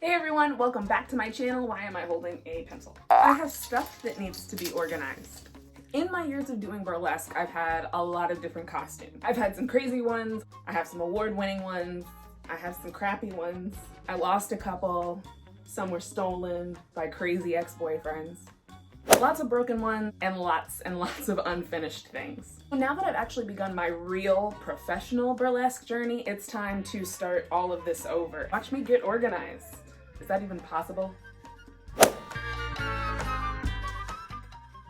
Hey everyone, welcome back to my channel. Why am I holding a pencil? I have stuff that needs to be organized. In my years of doing burlesque, I've had a lot of different costumes. I've had some crazy ones, I have some award-winning ones, I have some crappy ones. I lost a couple, some were stolen by crazy ex-boyfriends. Lots of broken ones and lots of unfinished things. So now that I've actually begun my real professional burlesque journey, it's time to start all of this over. Watch me get organized. Is that even possible?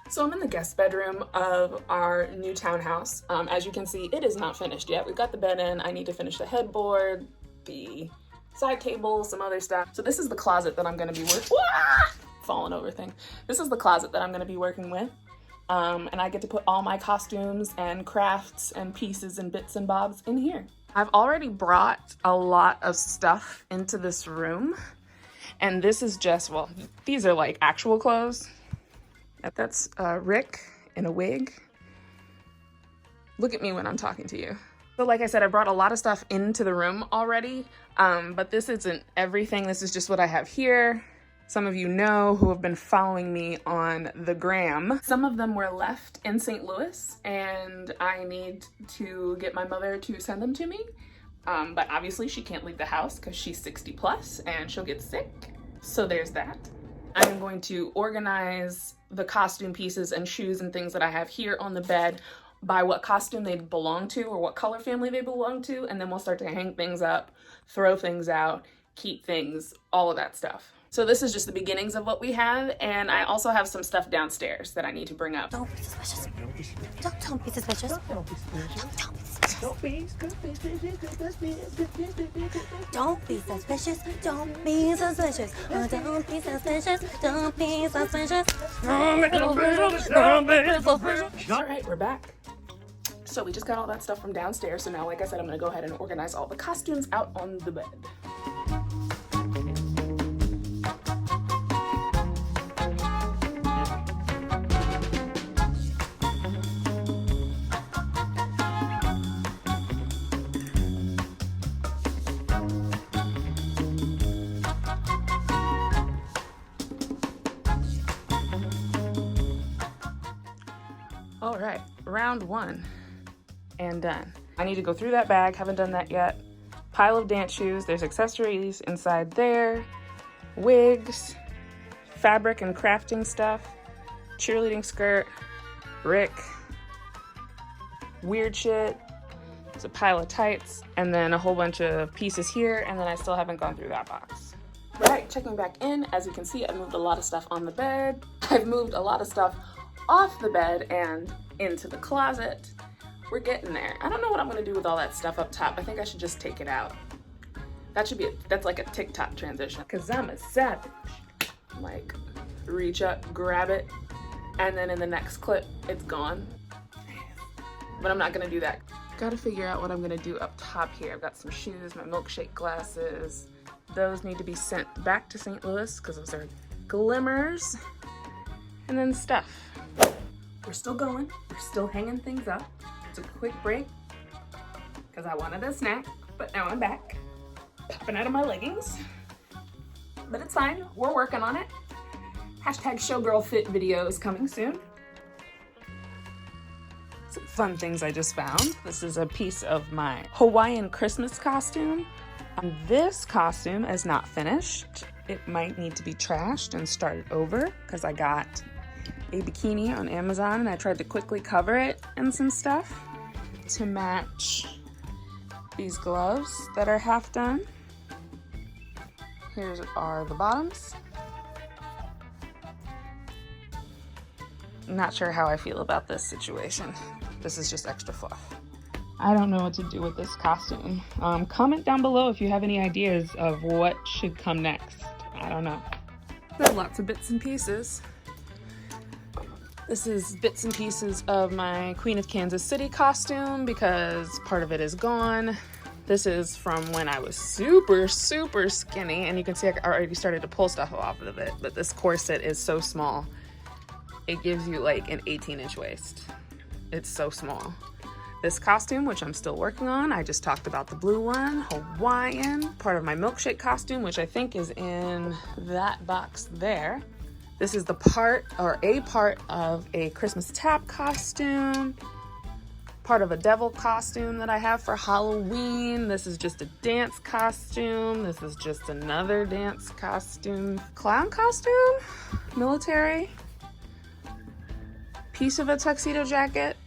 So I'm in the guest bedroom of our new townhouse. As you can see, it is not finished yet. We've got the bed in. I need to finish the headboard, the side table, some other stuff. So this is the closet that I'm gonna be falling over thing. This is the closet that I'm gonna be working with. And I get to put all my costumes and crafts and pieces and bits and bobs in here. I've already brought a lot of stuff into this room. And this is just, well, these are like actual clothes. That's Rick in a wig. Look at me when I'm talking to you. So like I said, I brought a lot of stuff into the room already, but this isn't everything. This is just what I have here. Some of you know who have been following me on the gram. Some of them were left in St. Louis and I need to get my mother to send them to me. But obviously she can't leave the house because she's 60 plus and she'll get sick. So there's that. I'm going to organize the costume pieces and shoes and things that I have here on the bed by what costume they belong to or what color family they belong to. And then we'll start to hang things up, throw things out, keep things, all of that stuff. So this is just the beginnings of what we have, and I also have some stuff downstairs that I need to bring up. Don't be suspicious. Don't be suspicious. Don't be suspicious. Don't be suspicious. Don't be suspicious. Don't be suspicious. Don't be suspicious. Don't be suspicious. All right, we're back. So we just got all that stuff from downstairs. So now, like I said, I'm gonna go ahead and organize all the costumes out on the bed. All right, round one and done. I need to go through that bag, haven't done that yet. Pile of dance shoes, there's accessories inside there, wigs, fabric and crafting stuff, cheerleading skirt, Rick, weird shit, there's a pile of tights, and then a whole bunch of pieces here, and then I still haven't gone through that box. Right, checking back in, as you can see, I've moved a lot of stuff on the bed. I've moved a lot of stuff off the bed and into the closet. We're getting there. I don't know what I'm gonna do with all that stuff up top. I think I should just take it out. That's like a TikTok transition, because I'm a savage. Like, reach up, grab it, and then in the next clip, it's gone. But I'm not gonna do that. Gotta figure out what I'm gonna do up top here. I've got some shoes, my milkshake glasses. Those need to be sent back to St. Louis because those are glimmers. And then stuff. We're still going, we're still hanging things up. It's a quick break because I wanted a snack, but now I'm back, popping out of my leggings. But it's fine, we're working on it. Hashtag showgirl fit videos coming soon. Some fun things I just found. This is a piece of my Hawaiian Christmas costume. This costume is not finished. It might need to be trashed and started over because I got a bikini on Amazon and I tried to quickly cover it and some stuff to match these gloves that are half done. Here are the bottoms. Not sure how I feel about this situation. This is just extra fluff. I don't know what to do with this costume. Comment down below if you have any ideas of what should come next. I don't know. There are lots of bits and pieces. This is bits and pieces of my Queen of Kansas City costume because part of it is gone. This is from when I was super skinny, and you can see I already started to pull stuff off of it, but this corset is so small. It gives you like an 18-inch waist. It's so small. This costume, which I'm still working on. I just talked about the blue one, Hawaiian. Part of my milkshake costume, which I think is in that box there. This is the part, or a part of a Christmas tap costume. Part of a devil costume that I have for Halloween. This is just a dance costume. This is just another dance costume. Clown costume? Military? Piece of a tuxedo jacket.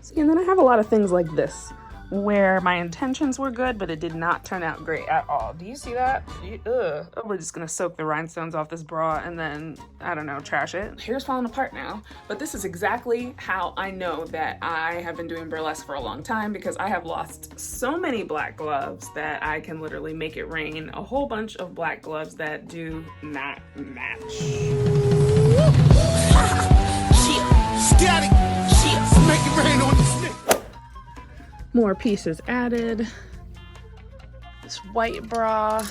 See, and then I have a lot of things like this, where my intentions were good, but it did not turn out great at all. Do you see that? Ugh. Oh, we're just gonna soak the rhinestones off this bra and then, I don't know, trash it. Hair's falling apart now, but this is exactly how I know that I have been doing burlesque for a long time, because I have lost so many black gloves that I can literally make it rain a whole bunch of black gloves that do not match. Static. Make it rain on the snake. More pieces added. This white bra.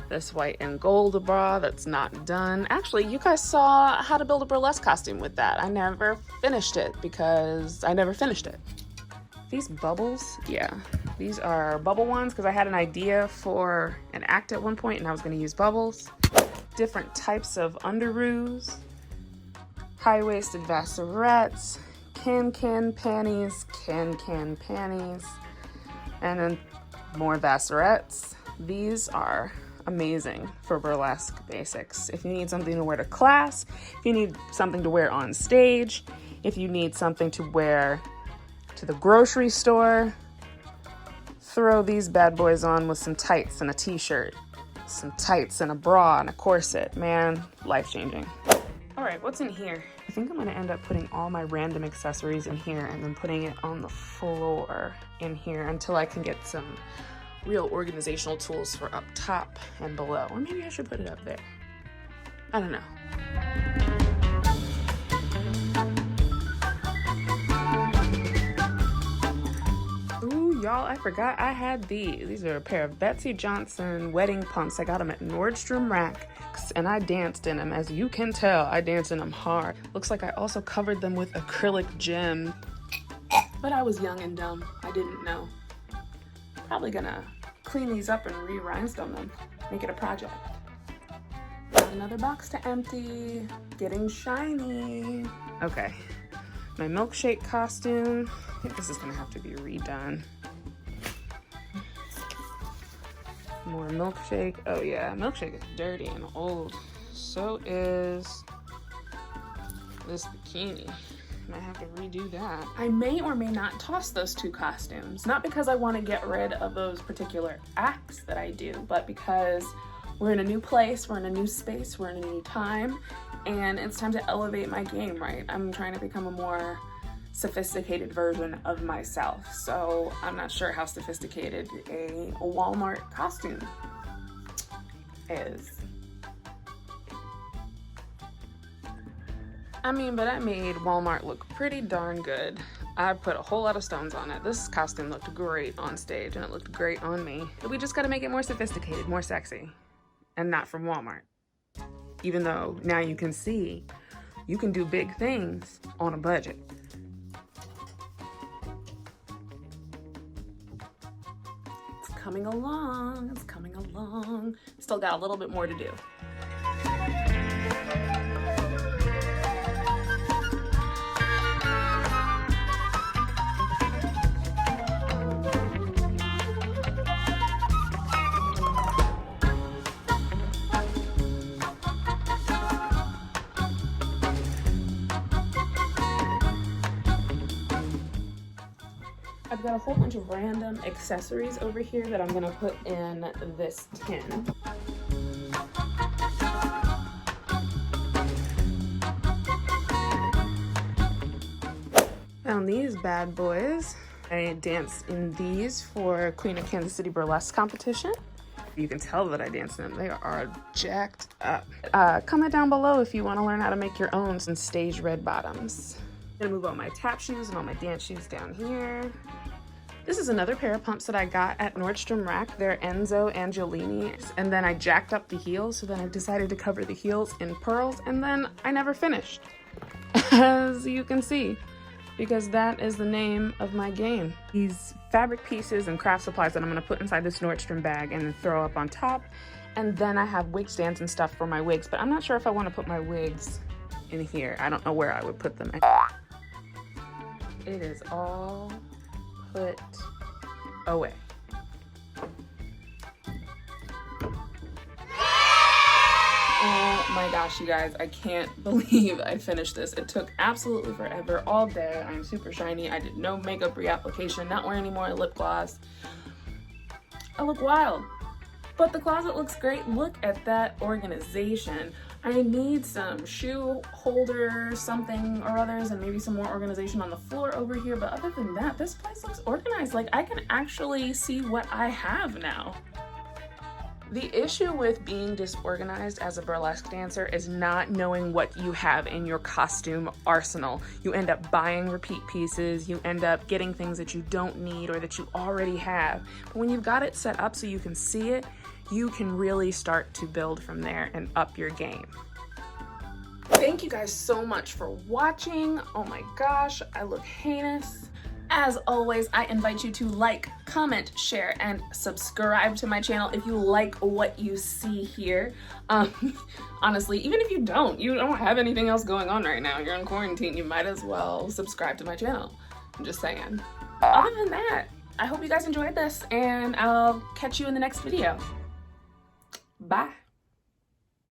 This white and gold bra that's not done. Actually, you guys saw how to build a burlesque costume with that. I never finished it because I never finished it. These bubbles, yeah. These are bubble ones because I had an idea for an act at one point and I was gonna use bubbles. Different types of underoos. High-waisted vasserettes. Can panties, can panties, and then more vasserettes. These are amazing for burlesque basics. If you need something to wear to class, if you need something to wear on stage, if you need something to wear to the grocery store, throw these bad boys on with some tights and a t-shirt, some tights and a bra and a corset. Man, life-changing. All right, what's in here? I think I'm gonna end up putting all my random accessories in here and then putting it on the floor in here until I can get some real organizational tools for up top and below. Or maybe I should put it up there. I don't know. Ooh, y'all, I forgot I had these. These are a pair of Betsy Johnson wedding pumps. I got them at Nordstrom Rack. And I danced in them. As you can tell, I danced in them hard. Looks like I also covered them with acrylic gem. But I was young and dumb. I didn't know. Probably gonna clean these up and re-rhinestone them. Make it a project. Another box to empty. Getting shiny. Okay. My milkshake costume. I think this is gonna have to be redone. More milkshake. Oh yeah, milkshake is dirty and old. So is this bikini. Might have to redo that. I may or may not toss those two costumes. Not because I want to get rid of those particular acts that I do, but because we're in a new place, we're in a new space, we're in a new time, and it's time to elevate my game, right? I'm trying to become a more sophisticated version of myself. So I'm not sure how sophisticated a Walmart costume is. I mean, but I made Walmart look pretty darn good. I put a whole lot of stones on it. This costume looked great on stage and it looked great on me. But we just gotta make it more sophisticated, more sexy, and not from Walmart. Even though now you can see you can do big things on a budget. Coming along, it's coming along. Still got a little bit more to do. I've got a whole bunch of random accessories over here that I'm gonna put in this tin. Found these bad boys. I danced in these for Queen of Kansas City Burlesque competition. You can tell that I dance in them. They are jacked up. Comment down below if you want to learn how to make your own some stage red bottoms. I'm gonna move all my tap shoes and all my dance shoes down here. This is another pair of pumps that I got at Nordstrom Rack. They're Enzo Angelini. And then I jacked up the heels, so then I decided to cover the heels in pearls, and then I never finished, as you can see. because that is the name of my game. These fabric pieces and craft supplies that I'm gonna put inside this Nordstrom bag and then throw up on top. And then I have wig stands and stuff for my wigs, but I'm not sure if I wanna put my wigs in here. I don't know where I would put them. It is all put away. Oh my gosh, you guys, I can't believe I finished this. It took absolutely forever, all day. I'm super shiny. I did no makeup reapplication, not wearing any more lip gloss. I look wild, but the closet looks great. Look at that organization. I need some shoe holder, something or others, and maybe some more organization on the floor over here. But other than that, this place looks organized. Like, I can actually see what I have now. The issue with being disorganized as a burlesque dancer is not knowing what you have in your costume arsenal. You end up buying repeat pieces, you end up getting things that you don't need or that you already have. But when you've got it set up so you can see it, you can really start to build from there and up your game. Thank you guys so much for watching. Oh my gosh, I look heinous. As always, I invite you to like, comment, share, and subscribe to my channel if you like what you see here. Honestly, even if you don't have anything else going on right now, you're in quarantine, you might as well subscribe to my channel. I'm just saying. Other than that, I hope you guys enjoyed this, and I'll catch you in the next video. Bye.